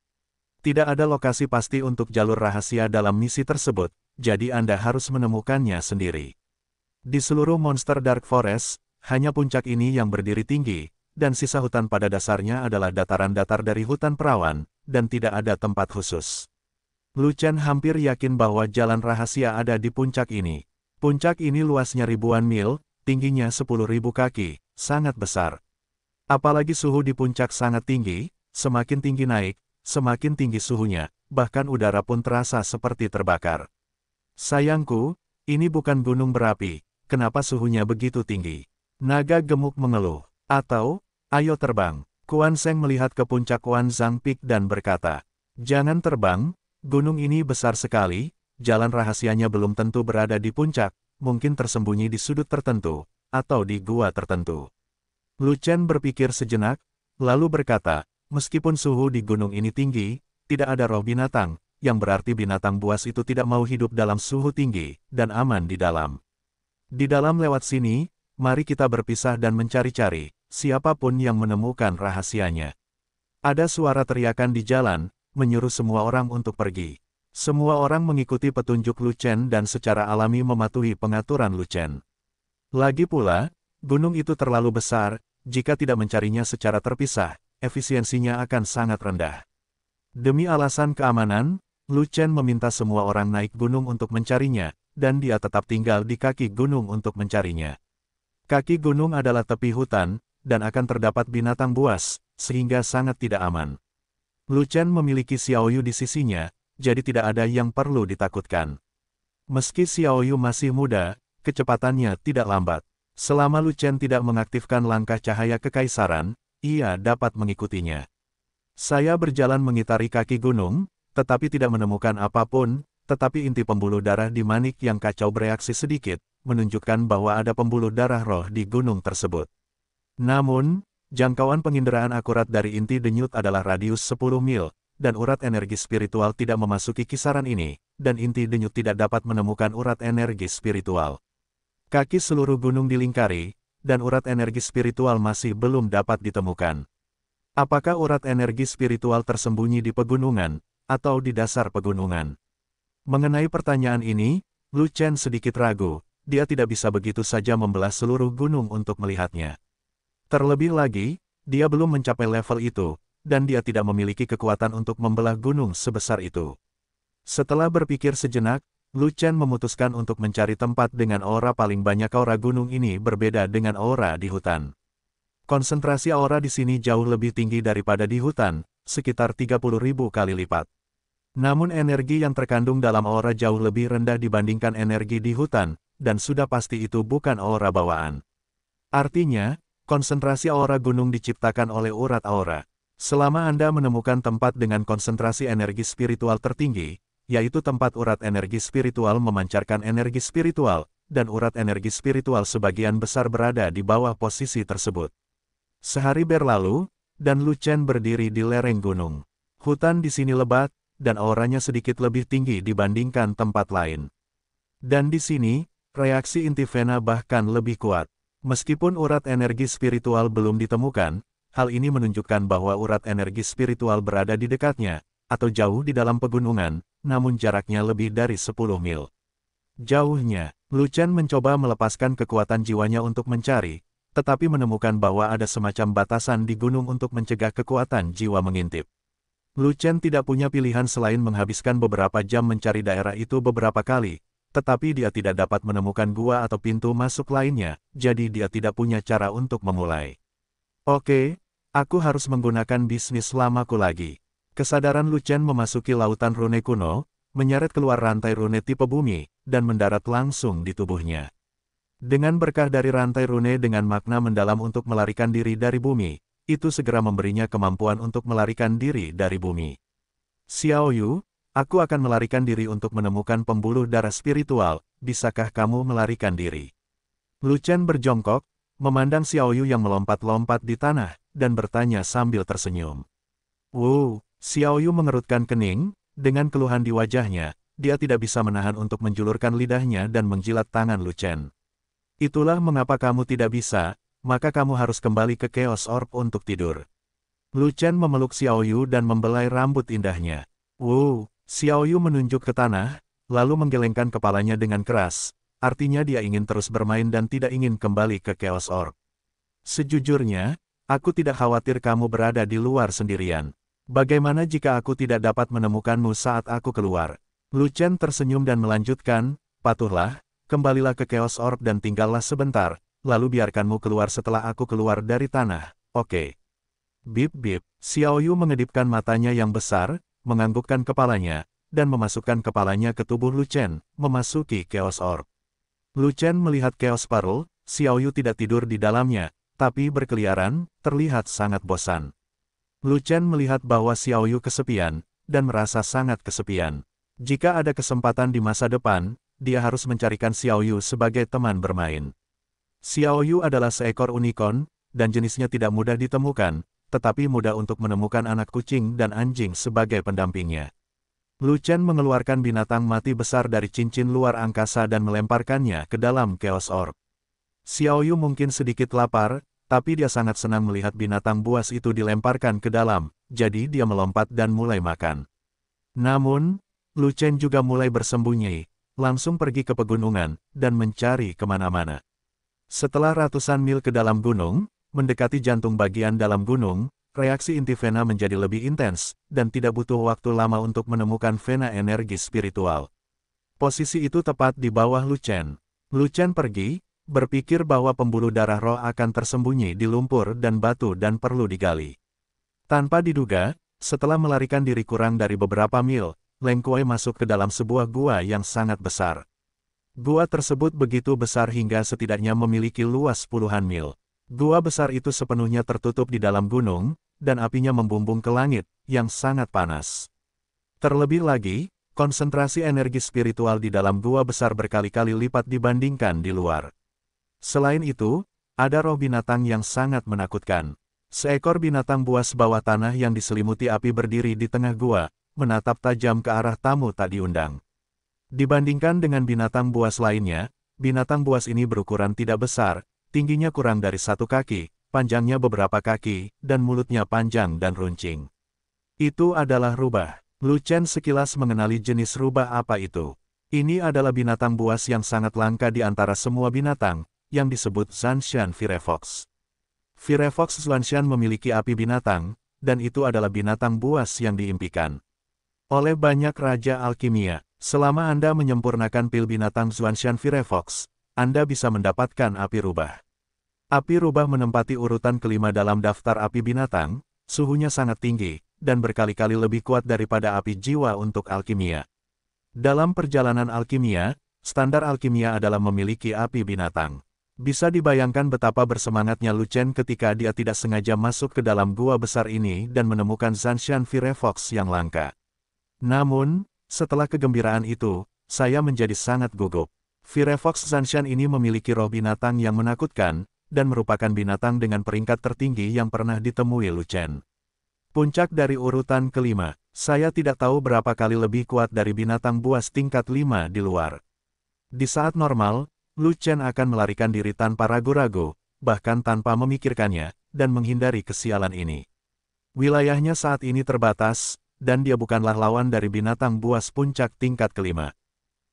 Tidak ada lokasi pasti untuk jalur rahasia dalam misi tersebut, jadi Anda harus menemukannya sendiri. Di seluruh monster Dark Forest, hanya puncak ini yang berdiri tinggi, dan sisa hutan pada dasarnya adalah dataran datar dari hutan perawan, dan tidak ada tempat khusus. Lu Chen hampir yakin bahwa jalan rahasia ada di puncak ini. Puncak ini luasnya ribuan mil, tingginya 10.000 kaki, sangat besar. Apalagi suhu di puncak sangat tinggi, semakin tinggi naik, semakin tinggi suhunya, bahkan udara pun terasa seperti terbakar. Sayangku, ini bukan gunung berapi, kenapa suhunya begitu tinggi? Naga gemuk mengeluh. Atau, ayo terbang. Kuan Seng melihat ke puncak Wan Zhang Peak dan berkata, jangan terbang, gunung ini besar sekali, jalan rahasianya belum tentu berada di puncak, mungkin tersembunyi di sudut tertentu, atau di gua tertentu. Lu Chen berpikir sejenak, lalu berkata, meskipun suhu di gunung ini tinggi, tidak ada roh binatang, yang berarti binatang buas itu tidak mau hidup dalam suhu tinggi, dan aman di dalam. Di dalam lewat sini, mari kita berpisah dan mencari-cari, siapapun yang menemukan rahasianya. Ada suara teriakan di jalan, menyuruh semua orang untuk pergi. Semua orang mengikuti petunjuk Lu Chen dan secara alami mematuhi pengaturan Lu Chen. Lagi pula, gunung itu terlalu besar, jika tidak mencarinya secara terpisah, efisiensinya akan sangat rendah. Demi alasan keamanan, Lu Chen meminta semua orang naik gunung untuk mencarinya, dan dia tetap tinggal di kaki gunung untuk mencarinya. Kaki gunung adalah tepi hutan, dan akan terdapat binatang buas, sehingga sangat tidak aman. Lu Chen memiliki Xiaoyu di sisinya, jadi tidak ada yang perlu ditakutkan. Meski Xiaoyu masih muda, kecepatannya tidak lambat. Selama Lu Chen tidak mengaktifkan langkah cahaya kekaisaran, ia dapat mengikutinya. Saya berjalan mengitari kaki gunung, tetapi tidak menemukan apapun, tetapi inti pembuluh darah di manik yang kacau bereaksi sedikit, menunjukkan bahwa ada pembuluh darah roh di gunung tersebut. Namun, jangkauan penginderaan akurat dari inti denyut adalah radius 10 mil, dan urat energi spiritual tidak memasuki kisaran ini, dan inti denyut tidak dapat menemukan urat energi spiritual. Kaki seluruh gunung dilingkari, dan urat energi spiritual masih belum dapat ditemukan. Apakah urat energi spiritual tersembunyi di pegunungan, atau di dasar pegunungan? Mengenai pertanyaan ini, Lu Chen sedikit ragu, dia tidak bisa begitu saja membelah seluruh gunung untuk melihatnya. Terlebih lagi, dia belum mencapai level itu, dan dia tidak memiliki kekuatan untuk membelah gunung sebesar itu. Setelah berpikir sejenak, Lu Chen memutuskan untuk mencari tempat dengan aura paling banyak. Aura gunung ini berbeda dengan aura di hutan. Konsentrasi aura di sini jauh lebih tinggi daripada di hutan, sekitar 30.000 kali lipat. Namun energi yang terkandung dalam aura jauh lebih rendah dibandingkan energi di hutan, dan sudah pasti itu bukan aura bawaan. Artinya, konsentrasi aura gunung diciptakan oleh urat aura. Selama Anda menemukan tempat dengan konsentrasi energi spiritual tertinggi, yaitu tempat urat energi spiritual memancarkan energi spiritual, dan urat energi spiritual sebagian besar berada di bawah posisi tersebut. Sehari berlalu, dan Lu Chen berdiri di lereng gunung. Hutan di sini lebat, dan auranya sedikit lebih tinggi dibandingkan tempat lain. Dan di sini, reaksi inti vena bahkan lebih kuat. Meskipun urat energi spiritual belum ditemukan, hal ini menunjukkan bahwa urat energi spiritual berada di dekatnya, atau jauh di dalam pegunungan, namun jaraknya lebih dari 10 mil. Jauhnya, Lu Chen mencoba melepaskan kekuatan jiwanya untuk mencari, tetapi menemukan bahwa ada semacam batasan di gunung untuk mencegah kekuatan jiwa mengintip. Lu Chen tidak punya pilihan selain menghabiskan beberapa jam mencari daerah itu beberapa kali, tetapi dia tidak dapat menemukan gua atau pintu masuk lainnya, jadi dia tidak punya cara untuk memulai. Oke, aku harus menggunakan bisnis lamaku lagi. Kesadaran Lu Chen memasuki lautan rune kuno, menyeret keluar rantai rune tipe bumi, dan mendarat langsung di tubuhnya. Dengan berkah dari rantai rune dengan makna mendalam untuk melarikan diri dari bumi, itu segera memberinya kemampuan untuk melarikan diri dari bumi. Xiaoyu, aku akan melarikan diri untuk menemukan pembuluh darah spiritual, bisakah kamu melarikan diri? Lu Chen berjongkok, memandang Xiaoyu yang melompat-lompat di tanah, dan bertanya sambil tersenyum. Xiaoyu mengerutkan kening, dengan keluhan di wajahnya, dia tidak bisa menahan untuk menjulurkan lidahnya dan menjilat tangan Lu Chen. Itulah mengapa kamu tidak bisa, maka kamu harus kembali ke Chaos Orb untuk tidur. Lu Chen memeluk Xiaoyu dan membelai rambut indahnya. Xiaoyu menunjuk ke tanah, lalu menggelengkan kepalanya dengan keras, artinya dia ingin terus bermain dan tidak ingin kembali ke Chaos Orb. Sejujurnya, aku tidak khawatir kamu berada di luar sendirian. Bagaimana jika aku tidak dapat menemukanmu saat aku keluar? Lu Chen tersenyum dan melanjutkan, patuhlah, kembalilah ke Chaos Orb dan tinggallah sebentar, lalu biarkanmu keluar setelah aku keluar dari tanah, oke? Bip bip, Xiaoyu mengedipkan matanya yang besar, menganggukkan kepalanya, dan memasukkan kepalanya ke tubuh Lu Chen, memasuki Chaos Orb. Lu Chen melihat Chaos Pearl, Xiaoyu tidak tidur di dalamnya, tapi berkeliaran, terlihat sangat bosan. Lu Chen melihat bahwa Xiaoyu kesepian, dan merasa sangat kesepian. Jika ada kesempatan di masa depan, dia harus mencarikan Xiao Yu sebagai teman bermain. Xiao Yu adalah seekor unicorn, dan jenisnya tidak mudah ditemukan, tetapi mudah untuk menemukan anak kucing dan anjing sebagai pendampingnya. Lu Chen mengeluarkan binatang mati besar dari cincin luar angkasa dan melemparkannya ke dalam Chaos Orb. Xiao Yu mungkin sedikit lapar, tapi dia sangat senang melihat binatang buas itu dilemparkan ke dalam, jadi dia melompat dan mulai makan. Namun, Lu Chen juga mulai bersembunyi, langsung pergi ke pegunungan, dan mencari kemana-mana. Setelah ratusan mil ke dalam gunung, mendekati jantung bagian dalam gunung, reaksi inti vena menjadi lebih intens, dan tidak butuh waktu lama untuk menemukan vena energi spiritual. Posisi itu tepat di bawah Lu Chen. Lu Chen pergi, berpikir bahwa pembuluh darah roh akan tersembunyi di lumpur dan batu dan perlu digali. Tanpa diduga, setelah melarikan diri kurang dari beberapa mil, Leng Kuei masuk ke dalam sebuah gua yang sangat besar. Gua tersebut begitu besar hingga setidaknya memiliki luas puluhan mil. Gua besar itu sepenuhnya tertutup di dalam gunung, dan apinya membumbung ke langit, yang sangat panas. Terlebih lagi, konsentrasi energi spiritual di dalam gua besar berkali-kali lipat dibandingkan di luar. Selain itu, ada roh binatang yang sangat menakutkan. Seekor binatang buas bawah tanah yang diselimuti api berdiri di tengah gua, menatap tajam ke arah tamu tak diundang. Dibandingkan dengan binatang buas lainnya, binatang buas ini berukuran tidak besar, tingginya kurang dari 1 kaki, panjangnya beberapa kaki, dan mulutnya panjang dan runcing. Itu adalah rubah. Lu Chen sekilas mengenali jenis rubah apa itu. Ini adalah binatang buas yang sangat langka di antara semua binatang, yang disebut Zanshan Firefox. Firefox Zanshan memiliki api binatang, dan itu adalah binatang buas yang diimpikan oleh banyak raja alkimia. Selama Anda menyempurnakan pil binatang Zanshan Firefox, Anda bisa mendapatkan api rubah. Api rubah menempati urutan kelima dalam daftar api binatang, suhunya sangat tinggi, dan berkali-kali lebih kuat daripada api jiwa untuk alkimia. Dalam perjalanan alkimia, standar alkimia adalah memiliki api binatang. Bisa dibayangkan betapa bersemangatnya Lu Chen ketika dia tidak sengaja masuk ke dalam gua besar ini dan menemukan Zanshan Firefox yang langka. Namun, setelah kegembiraan itu, saya menjadi sangat gugup. Firefox Zanshan ini memiliki roh binatang yang menakutkan, dan merupakan binatang dengan peringkat tertinggi yang pernah ditemui Lu Chen. Puncak dari urutan kelima, saya tidak tahu berapa kali lebih kuat dari binatang buas tingkat 5 di luar. Di saat normal, Lu Chen akan melarikan diri tanpa ragu-ragu, bahkan tanpa memikirkannya, dan menghindari kesialan ini. Wilayahnya saat ini terbatas, dan dia bukanlah lawan dari binatang buas puncak tingkat kelima.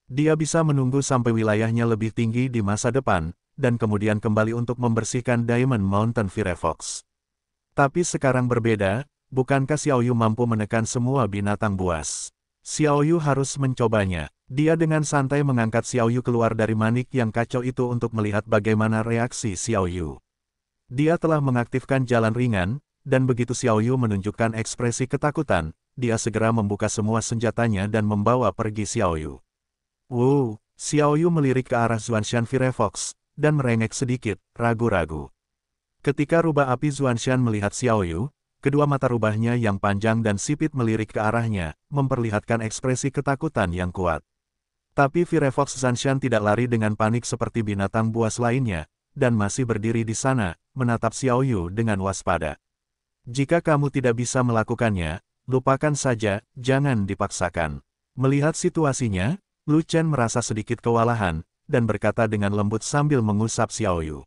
Dia bisa menunggu sampai wilayahnya lebih tinggi di masa depan, dan kemudian kembali untuk membersihkan Diamond Mountain Firefox. Tapi sekarang berbeda, bukankah Xiao Yu mampu menekan semua binatang buas? Xiao Yu harus mencobanya. Dia dengan santai mengangkat Xiao Yu keluar dari manik yang kacau itu untuk melihat bagaimana reaksi Xiao Yu. Dia telah mengaktifkan jalan ringan, dan begitu Xiao Yu menunjukkan ekspresi ketakutan, dia segera membuka semua senjatanya dan membawa pergi Xiao Yu. Xiao Yu melirik ke arah Zanshan Firefox, dan merengek sedikit, ragu-ragu. Ketika rubah api Zanshan melihat Xiao Yu, kedua mata rubahnya yang panjang dan sipit melirik ke arahnya, memperlihatkan ekspresi ketakutan yang kuat. Tapi Firefox Zanshan tidak lari dengan panik seperti binatang buas lainnya, dan masih berdiri di sana, menatap Xiao Yu dengan waspada. Jika kamu tidak bisa melakukannya, lupakan saja, jangan dipaksakan. Melihat situasinya, Lu Chen merasa sedikit kewalahan, dan berkata dengan lembut sambil mengusap Xiao Yu.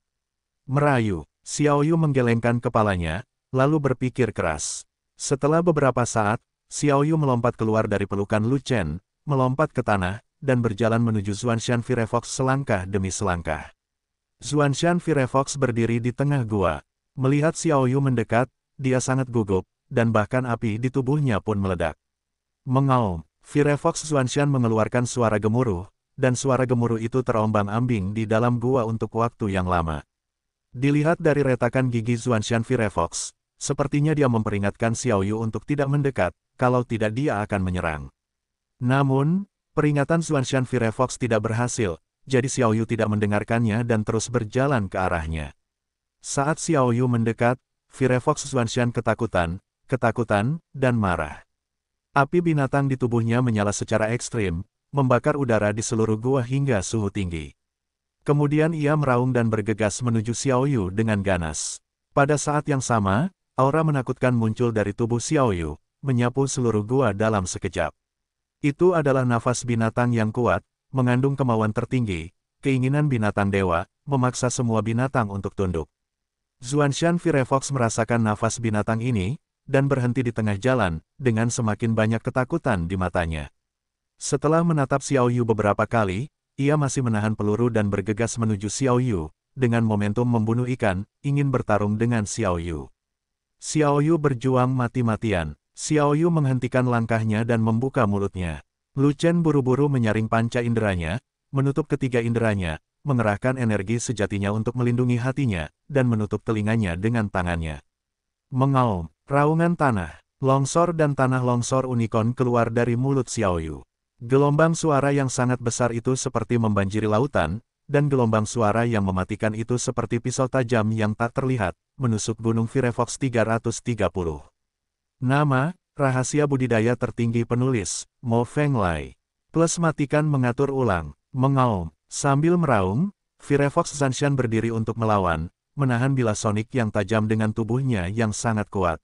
Merayu, Xiao Yu menggelengkan kepalanya, lalu berpikir keras. Setelah beberapa saat, Xiao Yu melompat keluar dari pelukan Lu Chen, melompat ke tanah, dan berjalan menuju Zanshan Firefox selangkah demi selangkah. Zanshan Firefox berdiri di tengah gua. Melihat Xiao Yu mendekat, dia sangat gugup, dan bahkan api di tubuhnya pun meledak. Mengaum, Firefox Zanshan mengeluarkan suara gemuruh, dan suara gemuruh itu terombang-ambing di dalam gua untuk waktu yang lama. Dilihat dari retakan gigi Zanshan Firefox, sepertinya dia memperingatkan Xiao Yu untuk tidak mendekat, kalau tidak dia akan menyerang. Namun, peringatan Zanshan Firefox tidak berhasil, jadi Xiao Yu tidak mendengarkannya dan terus berjalan ke arahnya. Saat Xiao Yu mendekat, Firefox Zanshan ketakutan, dan marah. Api binatang di tubuhnya menyala secara ekstrim, membakar udara di seluruh gua hingga suhu tinggi. Kemudian ia meraung dan bergegas menuju Xiao Yu dengan ganas. Pada saat yang sama, aura menakutkan muncul dari tubuh Xiao Yu, menyapu seluruh gua dalam sekejap. Itu adalah nafas binatang yang kuat, mengandung kemauan tertinggi, keinginan binatang dewa, memaksa semua binatang untuk tunduk. Xuanshan Firefox merasakan nafas binatang ini, dan berhenti di tengah jalan, dengan semakin banyak ketakutan di matanya. Setelah menatap Xiao Yu beberapa kali, ia masih menahan peluru dan bergegas menuju Xiao Yu, dengan momentum membunuh ikan, ingin bertarung dengan Xiao Yu. Xiao Yu berjuang mati-matian. Xiao Yu menghentikan langkahnya dan membuka mulutnya. Lu Chen buru-buru menyaring panca inderanya, menutup ketiga inderanya, mengerahkan energi sejatinya untuk melindungi hatinya, dan menutup telinganya dengan tangannya. Mengaum, raungan tanah, longsor dan tanah longsor unicorn keluar dari mulut Xiao Yu. Gelombang suara yang sangat besar itu seperti membanjiri lautan, dan gelombang suara yang mematikan itu seperti pisau tajam yang tak terlihat, menusuk gunung Firefox 330. Nama, rahasia budidaya tertinggi penulis, Mo Fenglai. Plus matikan mengatur ulang, mengaum. Sambil meraung, Firefox Zanshan berdiri untuk melawan, menahan bilah sonik yang tajam dengan tubuhnya yang sangat kuat.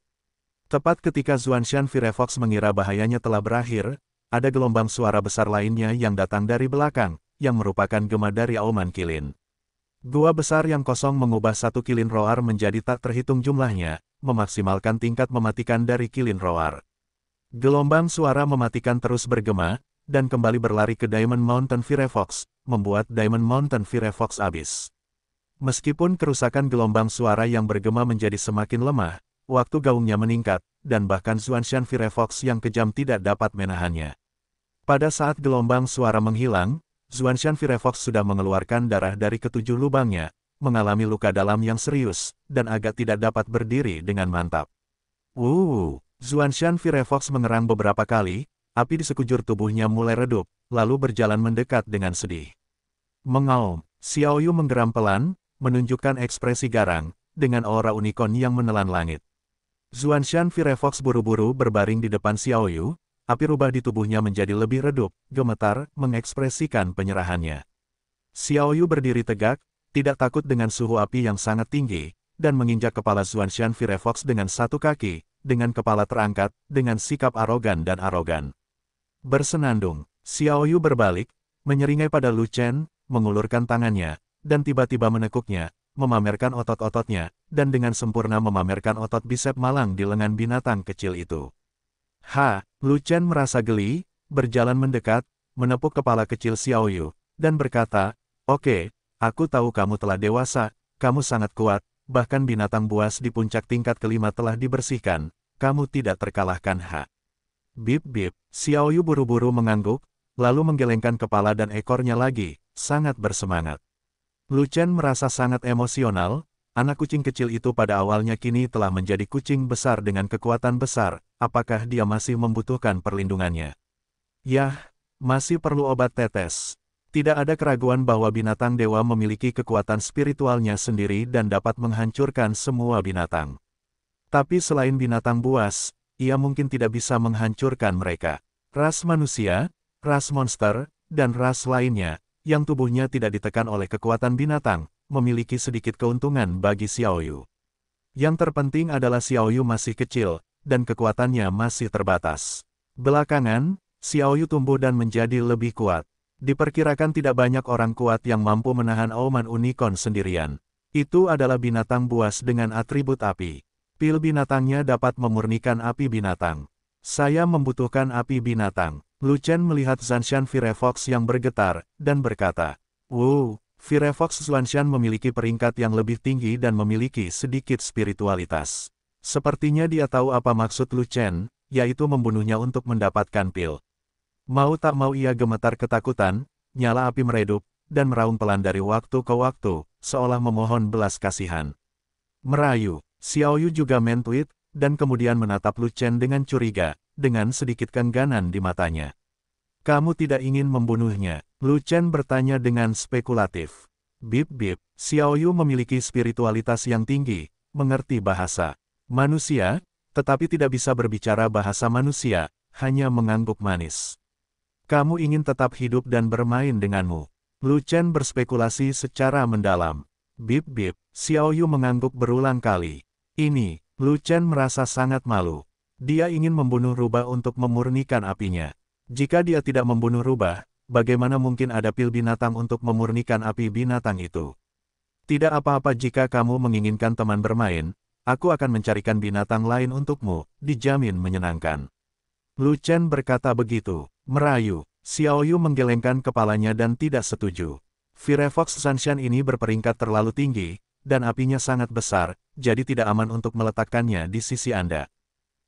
Tepat ketika Xuanshan Firefox mengira bahayanya telah berakhir, ada gelombang suara besar lainnya yang datang dari belakang, yang merupakan gema dari auman kilin. Gua besar yang kosong mengubah satu kilin roar menjadi tak terhitung jumlahnya, memaksimalkan tingkat mematikan dari kilin roar. Gelombang suara mematikan terus bergema, dan kembali berlari ke Diamond Mountain Firefox, membuat Diamond Mountain Firefox habis. Meskipun kerusakan gelombang suara yang bergema menjadi semakin lemah, waktu gaungnya meningkat, dan bahkan Xuanshan Firefox yang kejam tidak dapat menahannya. Pada saat gelombang suara menghilang, Xuanshan Firefox sudah mengeluarkan darah dari ketujuh lubangnya, mengalami luka dalam yang serius, dan agak tidak dapat berdiri dengan mantap. Xuanshan Firefox mengerang beberapa kali, api di sekujur tubuhnya mulai redup, lalu berjalan mendekat dengan sedih. Mengaum, Xiao Yu menggeram pelan, menunjukkan ekspresi garang, dengan aura unicorn yang menelan langit. Xuanshan Firefox buru-buru berbaring di depan Xiao Yu, api rubah di tubuhnya menjadi lebih redup, gemetar, mengekspresikan penyerahannya. Xiao Yu berdiri tegak, tidak takut dengan suhu api yang sangat tinggi, dan menginjak kepala Xuanshan Firefox dengan satu kaki, dengan kepala terangkat, dengan sikap arogan dan arogan. Bersenandung, Xiao Yu berbalik, menyeringai pada Lu Chen, mengulurkan tangannya, dan tiba-tiba menekuknya, memamerkan otot-ototnya, dan dengan sempurna memamerkan otot bisep malang di lengan binatang kecil itu. Lu Chen merasa geli, berjalan mendekat, menepuk kepala kecil Xiao Yu, dan berkata, "Oke, aku tahu kamu telah dewasa, kamu sangat kuat, bahkan binatang buas di puncak tingkat kelima telah dibersihkan, kamu tidak terkalahkan." Bip-bip, Xiao Yu buru-buru mengangguk, lalu menggelengkan kepala dan ekornya lagi, sangat bersemangat. Lu Chen merasa sangat emosional, anak kucing kecil itu pada awalnya kini telah menjadi kucing besar dengan kekuatan besar, apakah dia masih membutuhkan perlindungannya? Yah, masih perlu obat tetes. Tidak ada keraguan bahwa binatang dewa memiliki kekuatan spiritualnya sendiri dan dapat menghancurkan semua binatang. Tapi selain binatang buas, ia mungkin tidak bisa menghancurkan mereka. Ras manusia, ras monster, dan ras lainnya, yang tubuhnya tidak ditekan oleh kekuatan binatang, memiliki sedikit keuntungan bagi Xiao Yu. Yang terpenting adalah Xiao Yu masih kecil, dan kekuatannya masih terbatas. Belakangan, Xiao Yu tumbuh dan menjadi lebih kuat. Diperkirakan tidak banyak orang kuat yang mampu menahan auman unicorn sendirian. Itu adalah binatang buas dengan atribut api. Pil binatangnya dapat memurnikan api binatang. Saya membutuhkan api binatang. Lu Chen melihat Zanshan Firefox yang bergetar, dan berkata, Firefox Xuanshan memiliki peringkat yang lebih tinggi dan memiliki sedikit spiritualitas. Sepertinya dia tahu apa maksud Lu Chen, yaitu membunuhnya untuk mendapatkan pil. Mau tak mau ia gemetar ketakutan, nyala api meredup, dan meraung pelan dari waktu ke waktu, seolah memohon belas kasihan. Merayu, Xiao Yu juga mentuit, dan kemudian menatap Lu Chen dengan curiga, dengan sedikit keengganan di matanya. Kamu tidak ingin membunuhnya? Lu Chen bertanya dengan spekulatif. Bip-bip, Xiao Yu memiliki spiritualitas yang tinggi, mengerti bahasa manusia, tetapi tidak bisa berbicara bahasa manusia, hanya mengangguk manis. Kamu ingin tetap hidup dan bermain denganmu. Lu Chen berspekulasi secara mendalam. Bip bip, Xiao Yu mengangguk berulang kali. Ini, Lu Chen merasa sangat malu. Dia ingin membunuh rubah untuk memurnikan apinya. Jika dia tidak membunuh rubah, bagaimana mungkin ada pil binatang untuk memurnikan api binatang itu? Tidak apa-apa jika kamu menginginkan teman bermain, aku akan mencarikan binatang lain untukmu, dijamin menyenangkan. Lu Chen berkata begitu, merayu. Xiao Yu menggelengkan kepalanya dan tidak setuju. Firefox Sunshine ini berperingkat terlalu tinggi, dan apinya sangat besar, jadi tidak aman untuk meletakkannya di sisi Anda.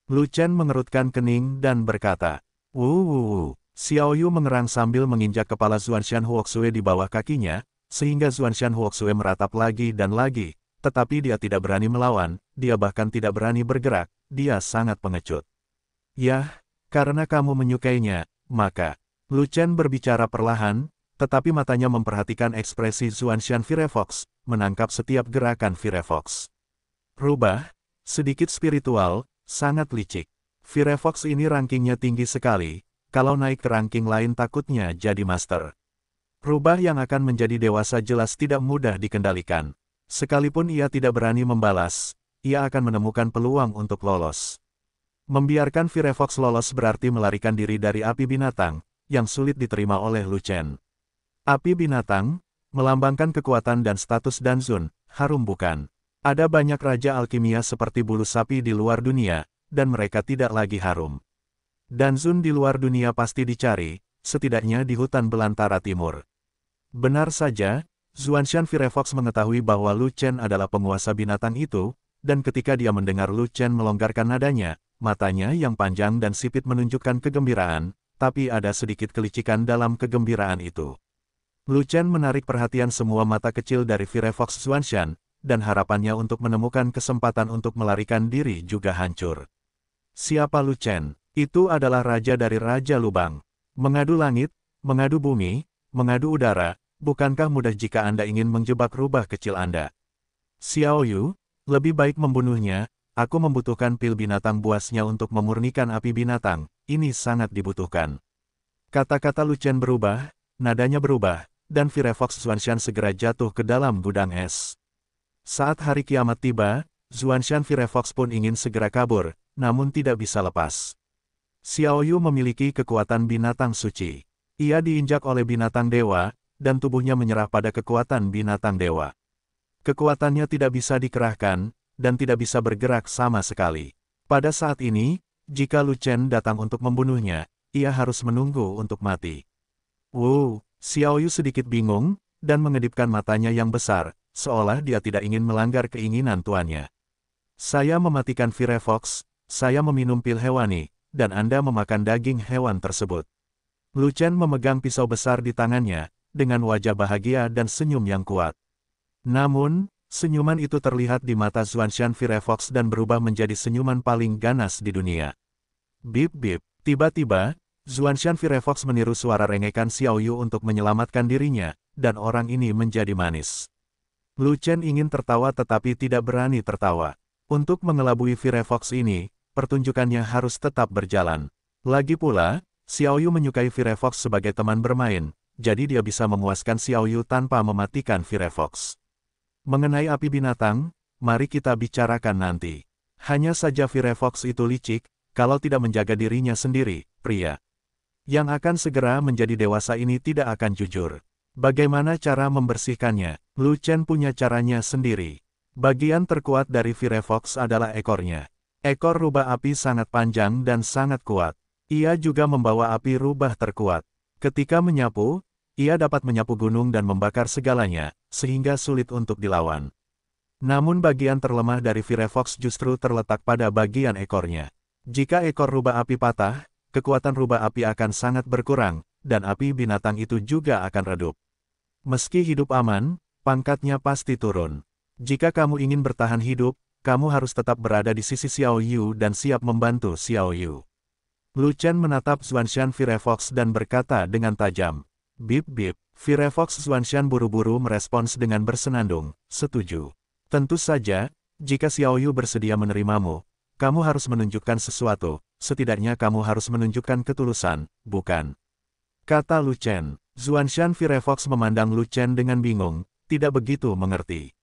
Lu Chen mengerutkan kening dan berkata, "Wuh." Xiao Yu mengerang sambil menginjak kepala Xuanshan Huoxue di bawah kakinya, sehingga Xuanshan Huoxue meratap lagi dan lagi, tetapi dia tidak berani melawan, dia bahkan tidak berani bergerak, dia sangat pengecut. Yah, karena kamu menyukainya, maka... Lu Chen berbicara perlahan, tetapi matanya memperhatikan ekspresi Xuanshan Firefox, menangkap setiap gerakan Firefox. Rubah, sedikit spiritual, sangat licik. Firefox ini rankingnya tinggi sekali, kalau naik ke ranking lain takutnya jadi master. Rubah yang akan menjadi dewasa jelas tidak mudah dikendalikan. Sekalipun ia tidak berani membalas, ia akan menemukan peluang untuk lolos. Membiarkan Firefox lolos berarti melarikan diri dari api binatang, yang sulit diterima oleh Lu Chen. Api binatang, melambangkan kekuatan dan status Danzun, harum bukan? Ada banyak raja alkimia seperti bulu sapi di luar dunia, dan mereka tidak lagi harum. Danzun di luar dunia pasti dicari, setidaknya di hutan belantara timur. Benar saja, Xuanshan Firefox mengetahui bahwa Lu Chen adalah penguasa binatang itu, dan ketika dia mendengar Lu Chen melonggarkan nadanya, matanya yang panjang dan sipit menunjukkan kegembiraan, tapi ada sedikit kelicikan dalam kegembiraan itu. Lu Chen menarik perhatian semua mata kecil dari Firefox Xuanshan, dan harapannya untuk menemukan kesempatan untuk melarikan diri juga hancur. Siapa Lu Chen? Itu adalah raja dari Raja Lubang. Mengadu langit, mengadu bumi, mengadu udara, bukankah mudah jika Anda ingin menjebak rubah kecil Anda? Xiao Yu, lebih baik membunuhnya, aku membutuhkan pil binatang buasnya untuk memurnikan api binatang. Ini sangat dibutuhkan. Kata-kata Lu Chen berubah, nadanya berubah, dan Firefox Xuanshan segera jatuh ke dalam gudang es. Saat hari kiamat tiba, Xuanshan Firefox pun ingin segera kabur, namun tidak bisa lepas. Xiao Yu memiliki kekuatan binatang suci. Ia diinjak oleh binatang dewa, dan tubuhnya menyerah pada kekuatan binatang dewa. Kekuatannya tidak bisa dikerahkan, dan tidak bisa bergerak sama sekali. Pada saat ini, jika Lu Chen datang untuk membunuhnya, ia harus menunggu untuk mati. Wow, Xiao Yu sedikit bingung, dan mengedipkan matanya yang besar, seolah dia tidak ingin melanggar keinginan tuannya. Saya mematikan Firefox, saya meminum pil hewani, dan Anda memakan daging hewan tersebut. Lu Chen memegang pisau besar di tangannya, dengan wajah bahagia dan senyum yang kuat. Namun, senyuman itu terlihat di mata Xuanshan Firefox dan berubah menjadi senyuman paling ganas di dunia. Bip bip, tiba-tiba, Xuanshan Firefox meniru suara rengekan Xiao Yu untuk menyelamatkan dirinya, dan orang ini menjadi manis. Lu Chen ingin tertawa tetapi tidak berani tertawa. Untuk mengelabui Firefox ini, pertunjukannya harus tetap berjalan. Lagi pula, Xiao Yu menyukai Firefox sebagai teman bermain, jadi dia bisa memuaskan Xiao Yu tanpa mematikan Firefox. Mengenai api binatang, mari kita bicarakan nanti. Hanya saja Firefox itu licik, kalau tidak menjaga dirinya sendiri, pria yang akan segera menjadi dewasa ini tidak akan jujur. Bagaimana cara membersihkannya? Lu Chen punya caranya sendiri. Bagian terkuat dari Firefox adalah ekornya. Ekor rubah api sangat panjang dan sangat kuat. Ia juga membawa api rubah terkuat. Ketika menyapu, ia dapat menyapu gunung dan membakar segalanya, sehingga sulit untuk dilawan. Namun bagian terlemah dari Firefox justru terletak pada bagian ekornya. Jika ekor rubah api patah, kekuatan rubah api akan sangat berkurang, dan api binatang itu juga akan redup. Meski hidup aman, pangkatnya pasti turun. Jika kamu ingin bertahan hidup, kamu harus tetap berada di sisi Xiao Yu dan siap membantu Xiao Yu. Lu Chen menatap Xuanshan Firefox dan berkata dengan tajam. Bip bip, Firefox Xuanshan buru-buru merespons dengan bersenandung, setuju. Tentu saja, jika Xiao Yu bersedia menerimamu, kamu harus menunjukkan sesuatu, setidaknya kamu harus menunjukkan ketulusan, bukan? Kata Lu Chen. Zuanshan Firefox memandang Lu Chen dengan bingung, tidak begitu mengerti.